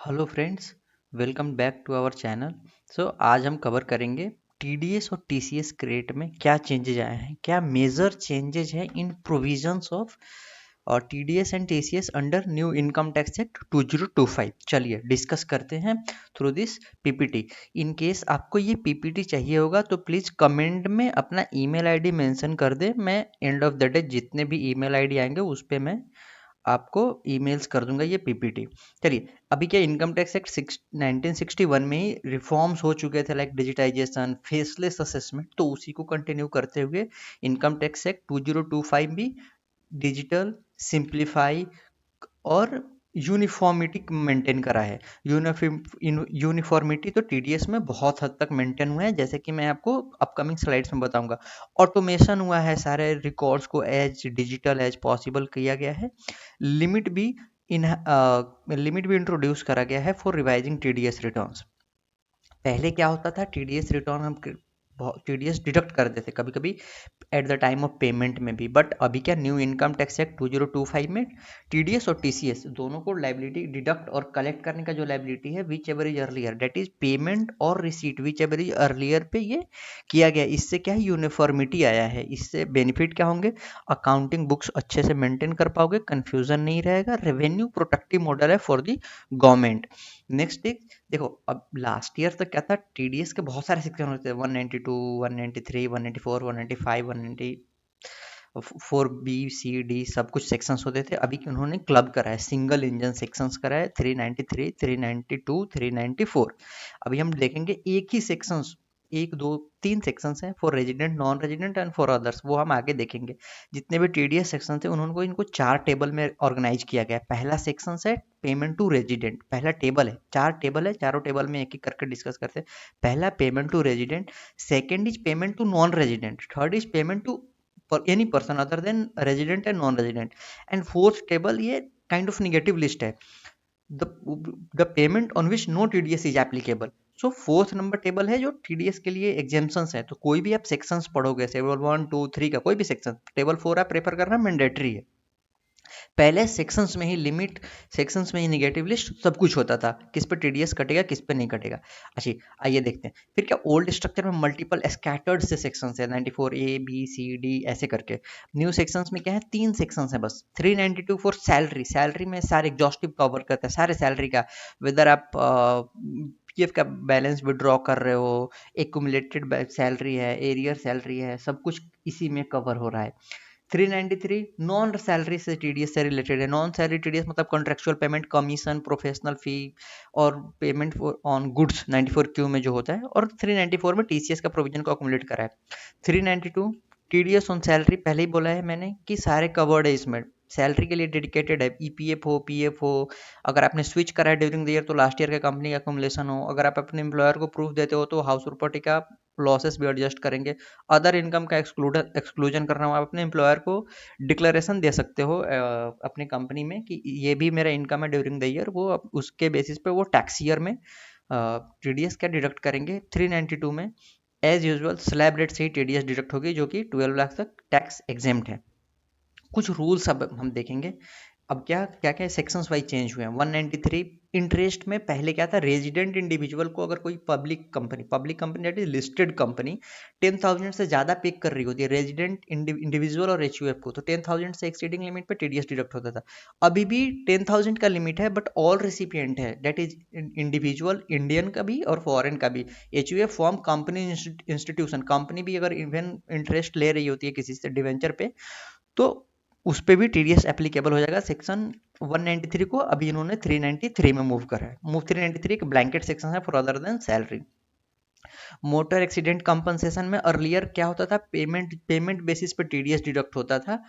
Hello friends, welcome back to our channel. आज हम cover करेंगे टीडीएस और टीसीएस क्रेडिट में क्या चेंजेज आए हैं, क्या मेजर चेंजेज हैं इन प्रोविजंस ऑफ और TDS and TCS under new income tax act 2025। चलिए डिस्कस करते हैं through this PPT. In case आपको ये पीपीटी चाहिए होगा तो प्लीज़ कमेंट में अपना ईमेल आईडी मेंशन कर दे। मैं एंड ऑफ द डे जितने भी ईमेल आईडी आएंगे उस पे मैं आपको ईमेल्स कर दूंगा ये पीपीटी। चलिए, अभी क्या इनकम टैक्स एक्ट 1961 में ही रिफॉर्म्स हो चुके थे, लाइक डिजिटाइजेशन, फेसलेस असेसमेंट, तो उसी को कंटिन्यू करते हुए इनकम टैक्स एक्ट 2025 भी डिजिटल, सिंप्लीफाई और यूनिफॉर्मिटी मेंटेन करा है। यूनिफॉर्मिटी तो टीडीएस में बहुत हद तक मेंटेन हुआ है, जैसे कि मैं आपको अपकमिंग स्लाइड्स में बताऊंगा। ऑटोमेशन हुआ है, सारे रिकॉर्ड्स को एज डिजिटल एज पॉसिबल किया गया है। लिमिट भी इन लिमिट भी इंट्रोड्यूस करा गया है फॉर रिवाइजिंग टीडीएस रिटर्न्स। पहले क्या होता था, टीडीएस रिटर्न हम टीडीएस डिडक्ट कर देते कभी कभी at the time of payment में भी, बट अभी क्या न्यू इनकम टैक्स एक्ट 2025 में टीडीएस और टीसीएस दोनों को लाइबिलिटी डिडक्ट और कलेक्ट करने का जो लाइबिलिटी है, which ever is earlier, date is payment और receipt, which ever is earlier पे ये किया गया। इससे क्या है, यूनिफॉर्मिटी आया है। इससे बेनिफिट क्या होंगे, अकाउंटिंग बुक्स अच्छे से मेंटेन कर पाओगे, कंफ्यूजन नहीं रहेगा, रेवेन्यू प्रोटेक्टिव मॉडल है फॉर दी गवर्नमेंट। नेक्स्ट देखो, अब लास्ट ईयर तक क्या था, टीडीएस के बहुत सारे सेक्शन होते थे, 192, 193, 194, 195, 194 बी सी डी, सब कुछ सेक्शंस होते थे। अभी उन्होंने क्लब करा है, सिंगल इंजन सेक्शंस करा है, 393, 392, 394। अभी हम देखेंगे एक ही सेक्शंस, एक दो तीन सेक्शंस हैं for resident, non resident and for others, वो हम आगे देखेंगे। जितने भी टीडीएस सेक्शन थे उन्होंने इनको चार टेबल में ऑर्गेनाइज किया गया है। पहला सेक्शन है पेमेंट टू रेजिडेंट, पहला टेबल है, चार टेबल है, चारों टेबल में एक एक करके डिस्कस करते हैं। पहला payment to resident, second is payment to non resident, third is payment to any person other than resident and non resident, and fourth table ये काइंड ऑफ निगेटिव लिस्ट है, the the payment on which no TDS is applicable. So fourth number table है जो TDS के लिए exemptions है। तो कोई भी आप सेक्शंस पढ़ोगे, टेबल 1 2 3 का कोई भी सेक्शन, टेबल 4 आप प्रेफर करना मैंडेटरी है। पहले सेक्शंस में ही लिमिट, सेक्शंस में ही निगेटिव लिस्ट, सब कुछ होता था, किस पे टीडीएस कटेगा किस पे नहीं कटेगा। अच्छा, आइए देखते हैं फिर क्या ओल्ड स्ट्रक्चर में मल्टीपल स्कैटर्ड से सेक्शंस है, 94 A B C D ऐसे करके। न्यू सेक्शंस में क्या है, तीन सेक्शंस है बस। 392 फॉर सैलरी, सैलरी में सारे एग्जॉस्टिव कवर करता है, सारे सैलरी का, वेदर आप पीएफ का बैलेंस विड्रॉ कर रहे हो, एक्यूमुलेटेड सैलरी है, एरियर सैलरी है, सब कुछ इसी में कवर हो रहा है। 393 नॉन सैलरी से टीडीएस से रिलेटेड है। नॉन सैलरी टीडीएस मतलब कॉन्ट्रेक्चुअल पेमेंट, कमीशन, प्रोफेशनल फी और पेमेंट ऑन गुड्स 94 क्यू में जो होता है। और 394 में टीसीएस का प्रोविजन को अकोमोडेट करा है। 392 टीडीएस ऑन सैलरी, पहले ही बोला है मैंने कि सारे कवर्ड है इसमें, सैलरी के लिए डेडिकेटेड है। ईपीएफ हो, पीएफ हो, अगर आपने स्विच करा है ड्यूरिंग द ईयर तो लास्ट ईयर का कंपनी का अकोमोलेशन हो, अगर आप अपने एम्प्लॉयर को प्रूफ देते हो तो हाउस प्रॉपर्टी का लॉसेस भी एडजस्ट करेंगे। अदर इनकम का एक्सक्लूजन करना हो, आप अपने एम्प्लॉयर को डिक्लेरेशन दे सकते हो अपनी कंपनी में कि ये भी मेरा इनकम है ड्यूरिंग द ईयर, वो उसके बेसिस पे वो टैक्स ईयर में टीडीएस क्या डिडक्ट करेंगे। 392 में एज यूजुअल स्लैब रेट से ही टीडीएस डिडक्ट होगी, जो कि 12 लाख तक टैक्स एग्जेम्प्ट है। कुछ रूल्स अब हम देखेंगे। अब क्या क्या क्या सेक्शंस वाइज चेंज हुए हैं। 193 इंटरेस्ट में पहले क्या था, रेजिडेंट इंडिविजुअल को अगर कोई public company that is listed company 10,000 से ज़्यादा पे कर रही होती है, रेजिडेंट इंडिविजुअल और एचयूएफ को, तो 10,000 से एक्सीडिंग लिमिट पे टीडीएस डिडक्ट होता था। अभी भी 10,000 का लिमिट है, बट ऑल रिसिपिएंट है, दैट इज इंडिविजुअल इंडियन का भी और फॉरेन का भी। HUF form company institution, company भी अगर इवन इंटरेस्ट ले रही होती है किसी से डिवेंचर पे, तो उस पे भी टीडीएस एप्लीकेबल हो जाएगा। सेक्शन 193 को अभी इन्होंने 393 में मूव करा है। मूव 393 एक ब्लैंकेट सेक्शन है for other than salary. Motor accident compensation में अर्लियर क्या होता था, पेमेंट बेसिस पे टीडीएस डिडक्ट होता था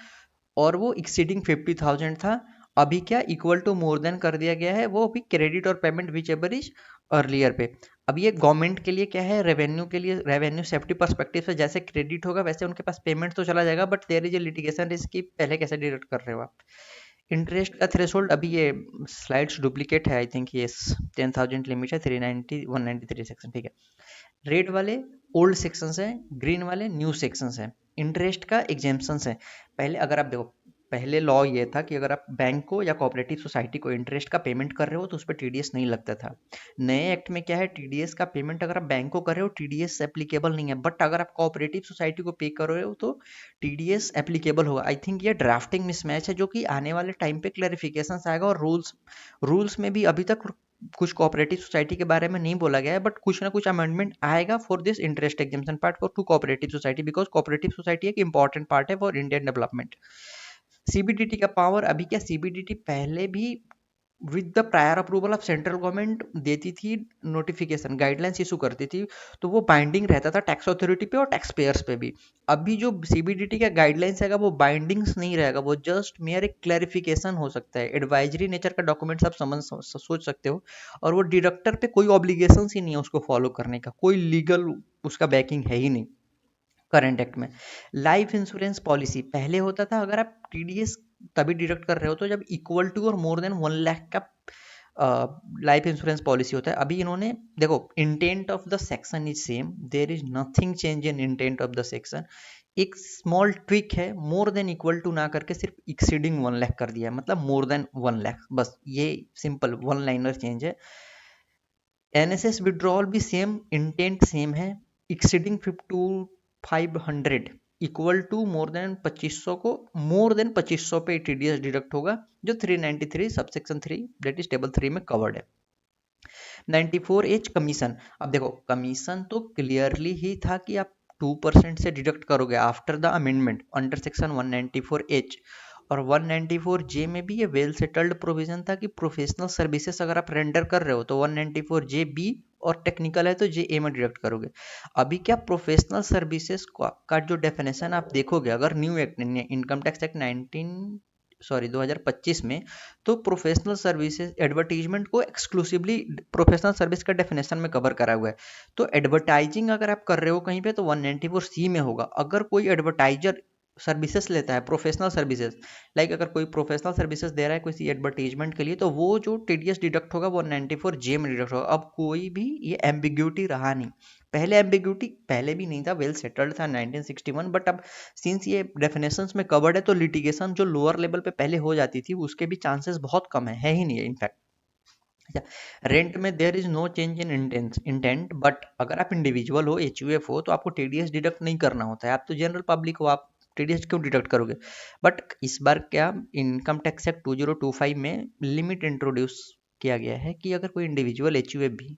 और वो एक्सीडिंग 50,000 था। अभी क्या इक्वल टू मोर देन कर दिया गया है, वो अभी क्रेडिट और payment which ever is earlier पे। अब ये गवर्नमेंट के लिए क्या है, रेवेन्यू के लिए, रेवेन्यू सेफ्टी परस्पेक्टिव से जैसे क्रेडिट होगा वैसे उनके पास पेमेंट तो चला जाएगा, but there is a litigation risk की पहले कैसे डिडक्ट कर रहे हो आप। इंटरेस्ट का थ्रेशोल्ड, अभी ये स्लाइड्स डुप्लीकेट है आई थिंक, ये 10,000 लिमिट है, 390 193 सेक्शन, ठीक है। रेड वाले ओल्ड सेक्शंस हैं, ग्रीन वाले न्यू सेक्शंस हैं। इंटरेस्ट का एग्जेम्पशंस है। पहले अगर आप देखो, पहले लॉ ये था कि अगर आप बैंक को या कोऑपरेटिव सोसाइटी को इंटरेस्ट का पेमेंट कर रहे हो तो उस पर टीडीएस नहीं लगता था। नए एक्ट में क्या है, टीडीएस का पेमेंट अगर आप बैंक को कर रहे हो टीडीएस एप्लीकेबल नहीं है, बट अगर आप कोऑपरेटिव सोसाइटी को पे कर रहे हो तो टीडीएस एप्लीकेबल होगा। आई थिंक ये ड्राफ्टिंग मिसमैच है जो कि आने वाले टाइम पे क्लैरिफिकेशन आएगा। और रूल्स में भी अभी तक कुछ कोऑपरेटिव सोसाइटी के बारे में नहीं बोला गया है, बट कुछ ना कुछ अमेंडमेंट आएगा for this interest exemption part for to cooperative society, because cooperative society एक इंपॉर्टेंट पार्ट है फॉर इंडियन डेवलपमेंट। सीबीडीटी का पावर, अभी क्या सीबीडीटी पहले भी with the prior approval of central government देती थी, नोटिफिकेशन गाइडलाइंस इशू करती थी, तो वो बाइंडिंग रहता था टैक्स अथॉरिटी पे और टैक्स पेयर्स पे भी। अभी जो सीबीडीटी का गाइडलाइंस रहेगा वो बाइंडिंग्स नहीं रहेगा, वो जस्ट मेयर एक क्लैरिफिकेशन हो सकता है, एडवाइजरी नेचर का डॉक्यूमेंट्स आप सोच सकते हो। और वो डिडक्टर पे कोई ऑब्लिगेशन ही नहीं है उसको फॉलो करने का, कोई लीगल उसका बैकिंग है ही नहीं करंट एक्ट में। लाइफ इंश्योरेंस पॉलिसी पहले होता था, अगर आप टीडीएस तभी डिडक्ट कर रहे हो तो जब इक्वल टू और मोर देन 1 लाख का लाइफ इंश्योरेंस पॉलिसी होता है। अभी इन्होंने देखो, intent of the section is same, there is nothing change in intent of the section. एक स्मॉल ट्विक है, मोर देन इक्वल टू ना करके सिर्फ एक्सीडिंग 1 लाख कर दिया है, मतलब मोर देन 1 लाख, बस ये सिंपल वन लाइनर चेंज है। एनएसएस विड्रॉल भी सेम, इंटेंट सेम है, exceeding 500 equal to more than 2500 को, मोर देन 2500 पे टीडीएस डिडक्ट होगा, जो 393 सबसेक्शन 3 दैट इज टेबल 3 में कवर्ड है। 94H कमीशन, अब देखो कमीशन तो क्लियरली ही था कि आप 2% से डिडक्ट करोगे after the amendment under section 194H। और 194J में भी ये वेल सेटल्ड प्रोविजन था कि प्रोफेशनल सर्विसेज अगर आप रेंडर कर रहे हो तो 194JB, और टेक्निकल है तो JA में डिडक्ट करोगे। अभी क्या प्रोफेशनल सर्विसेज का जो डेफिनेशन आप देखोगे, अगर new act income tax act 2025 में, तो प्रोफेशनल सर्विसेज एडवर्टीजमेंट को एक्सक्लूसिवली प्रोफेशनल सर्विस का डेफिनेशन में कवर करा हुआ है। तो एडवर्टाइजिंग अगर आप कर रहे हो कहीं पे तो 194C में होगा। अगर कोई एडवर्टाइजर सर्विसेज लेता है प्रोफेशनल सर्विसेज, लाइक अगर कोई प्रोफेशनल सर्विसेज दे रहा है किसी एडवर्टीजमेंट के लिए, तो वो जो टीडीएस डिडक्ट होगा वो 94J में डिडक्ट होगा। अब कोई भी ये एम्बिग्यूटी रहा नहीं, पहले एम्बिग्यूटी पहले भी नहीं था, वेल सेटल्ड था 1961, बट अब सिंस ये डेफिनेशंस में कवर्ड है तो लिटिगेशन जो लोअर लेवल पे पहले हो जाती थी उसके भी चांसेस बहुत कम है ही नहीं है इनफैक्ट। अच्छा, रेंट में there is no change in intent, but अगर आप इंडिविजुअल हो, एचयूएफ हो, तो आपको टीडीएस डिडक्ट नहीं करना होता है। आप तो जनरल पब्लिक हो, आप टीडीएस क्यों डिडक्ट करोगे? बट इस बार क्या इनकम टैक्स एक्ट 2025 में लिमिट इंट्रोड्यूस किया गया है कि अगर कोई इंडिविजुअल एचयूएफ भी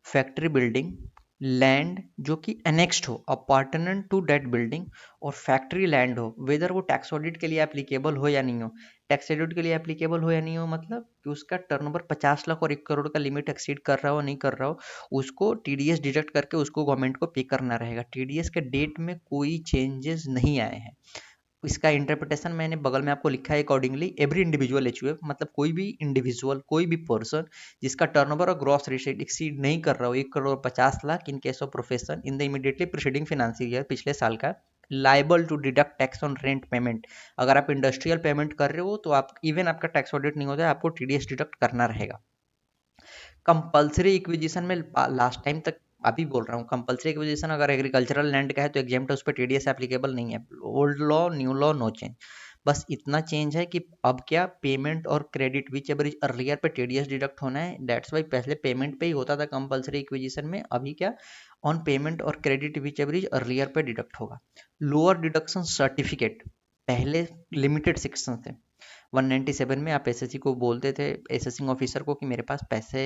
फैक्ट्री बिल्डिंग, लैंड जो कि एनेक्स्ड हो अपार्टमेंट टू डेट बिल्डिंग, और फैक्ट्री लैंड हो, वेदर वो टैक्स ऑडिट के लिए एप्लीकेबल हो या नहीं हो। टैक्स ऑडिट के लिए एप्लीकेबल हो या नहीं हो मतलब कि उसका टर्नओवर 50 लाख और 1 करोड़ का लिमिट एक्सीड कर रहा हो नहीं कर रहा हो, उसको टीडीएस डिडक्ट करके उसको गवर्नमेंट को पे करना रहेगा। टीडीएस के डेट में कोई चेंजेस नहीं आए हैं। इसका इंटरप्रिटेशन मैंने बगल में आपको लिखा है, अकॉर्डिंगली एवरी इंडिविजुअल एचयूएफ मतलब कोई भी इंडिविजुअल, कोई भी पर्सन जिसका टर्नओवर और ग्रॉस रेशियो एक्सीड नहीं कर रहा हो 1 crore 50 lakh in case of profession in the immediately preceding financial year, पिछले साल का, liable to deduct tax on rent payment. अगर आप इंडस्ट्रियल पेमेंट कर रहे हो तो आप इवन आपका टैक्स ऑडिट नहीं होता है, आपको टीडीएस डिडक्ट करना रहेगा। कंपल्सरी इक्विजिशन में लास्ट टाइम तक, अभी बोल रहा हूँ, कंपल्सरी इक्विजिशन अगर एग्रीकल्चरल लैंड का है तो एग्जेम्प्ट है, उस पर टीडीएस एप्लीकेबल नहीं है। Old law new law no change, बस इतना चेंज है कि अब क्या पेमेंट और credit which ever is earlier पे टीडीएस डिडक्ट होना है। दैट्स वाई पहले पेमेंट पे ही होता था कंपल्सरी इक्विजिशन में, अभी क्या ऑन पेमेंट और credit which ever is earlier पे डिडक्ट होगा। लोअर डिडक्शन सर्टिफिकेट, पहले लिमिटेड सेक्शन थे 197 में, आप एसएससी को बोलते थे, एसेसिंग ऑफिसर को, कि मेरे पास पैसे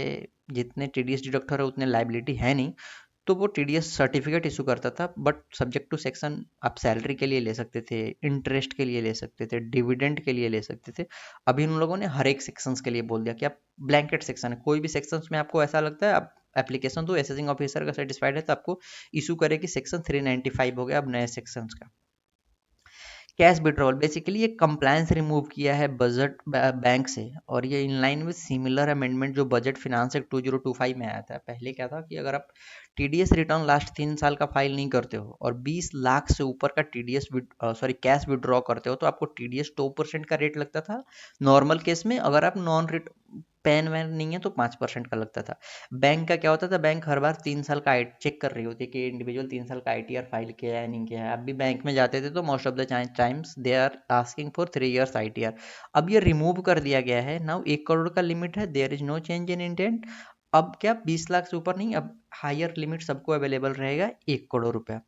जितने टीडीएस डिडक्ट हो रहे उतने लाइबिलिटी है नहीं, तो वो टीडीएस सर्टिफिकेट इशू करता था। बट सब्जेक्ट टू सेक्शन आप सैलरी के लिए ले सकते थे, इंटरेस्ट के लिए ले सकते थे, डिविडेंड के लिए ले सकते थे। अभी उन लोगों ने हर एक सेक्शंस के लिए बोल दिया कि आप ब्लैंकेट सेक्शन है, कोई भी सेक्शंस में आपको ऐसा लगता है आप एप्लीकेशन तो एसेसिंग ऑफिसर का सेटिस्फाइड है तो आपको इशू करे कि सेक्शन 395 हो गया अब नए सेक्शंस का। कैश विड्रॉल बेसिकली एक कंप्लायंस रिमूव किया है बजट बैंक से, और ये इनलाइन विद सिमिलर अमेंडमेंट जो बजट फिनांस एक्ट 2025 में आया था। पहले क्या था कि अगर आप टीडीएस रिटर्न लास्ट 3 साल का फाइल नहीं करते हो और 20 लाख से ऊपर का टीडीएस कैश विड्रॉ करते हो तो आपको टीडीएस 2% का रेट लगता था नॉर्मल केस में। अगर आप पैन वैन नहीं है तो 5% का लगता था। बैंक का क्या होता था, बैंक हर बार 3 साल का चेक कर रही होती है कि इंडिविजुअल 3 साल का ITR फाइल किया है नहीं किया है। अब भी बैंक में जाते थे तो most of the times they are asking for 3 years ITR। अब ये रिमूव कर दिया गया है। नाउ 1 करोड़ का लिमिट है, there is no change in intent. अब क्या 20 लाख से ऊपर नहीं, अब हायर लिमिट सबको अवेलेबल रहेगा 1 करोड़ रुपया।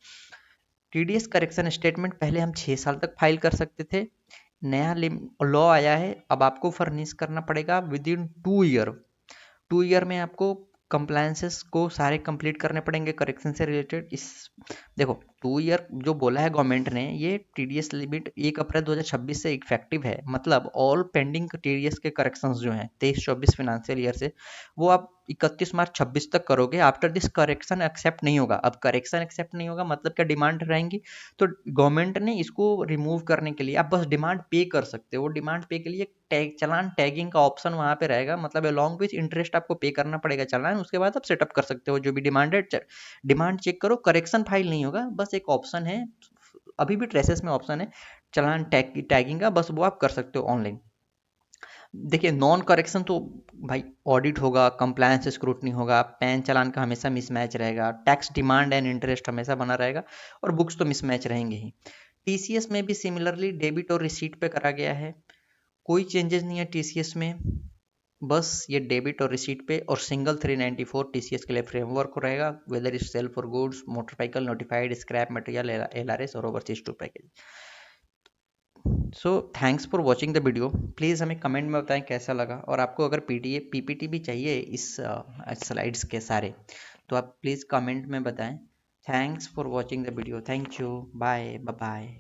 TDS करेक्शन स्टेटमेंट पहले हम 6 साल तक फाइल कर सकते थे। नया लॉ आया है, अब आपको फर्निश करना पड़ेगा विद इन 2 ईयर। 2 ईयर में आपको कंप्लायंसेस को सारे कंप्लीट करने पड़ेंगे करेक्शन से रिलेटेड। इस देखो 2 ईयर जो बोला है गवर्नमेंट ने, ये TDS लिमिट 1 अप्रैल 2026 से इफेक्टिव है। मतलब ऑल पेंडिंग TDS के करेक्शंस जो हैं 23-24 फाइनेंशियल ईयर से, वो आप 31 मार्च 26 तक करोगे। आफ्टर दिस करेक्शन एक्सेप्ट नहीं होगा। अब करेक्शन एक्सेप्ट नहीं होगा मतलब क्या, डिमांड रहेंगी। तो गवर्नमेंट ने इसको रिमूव करने के लिए आप बस डिमांड पे कर सकते हो। डिमांड पे के लिए चलान टैगिंग का ऑप्शन वहाँ पे रहेगा, मतलब अलॉन्ग विथ इंटरेस्ट आपको पे करना पड़ेगा चलान। उसके बाद आप सेटअप कर सकते हो जो भी डिमांड है। डिमांड चेक करो, करेक्शन फाइल नहीं होगा, बस एक ऑप्शन है, अभी भी ट्रेसेस में ऑप्शन है चलान टैगिंग का, बस वो आप कर सकते हो ऑनलाइन। देखिए नॉन करेक्शन तो भाई ऑडिट होगा, कंप्लायंस स्क्रूटनी होगा, पैन चालान का हमेशा मिसमैच रहेगा, टैक्स डिमांड एंड इंटरेस्ट हमेशा बना रहेगा, और बुक्स तो मिसमैच रहेंगे ही। TCS में भी सिमिलरली डेबिट और रिसीट पे करा गया है, कोई चेंजेस नहीं है TCS में। बस ये डेबिट और रिसीट पे और सिंगल 394 TCS के लिए फ्रेमवर्क रहेगा, whether is sale for goods, motorcycle, notified, scrap material, LRS और overseas tour package. So thanks for watching the video. Please हमें कमेंट में बताएं कैसा लगा, और आपको अगर PPT भी चाहिए इस स्लाइड्स के सारे, तो आप प्लीज़ कमेंट में बताएं। Thanks for watching the video. Thank you, bye bye.